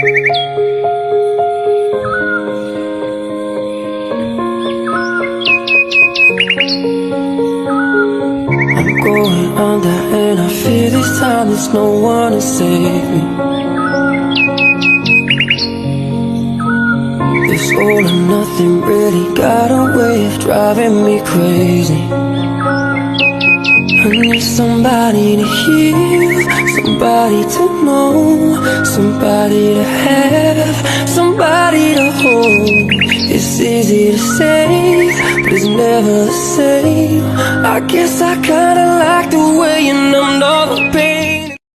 I'm going under and I fear this time there's no one to save me. This all or nothing really got a way of driving me crazy. I need somebody to hear, somebody to know, somebody to have, somebody to hold. It's easy to say, but it's never the same. I guess I kinda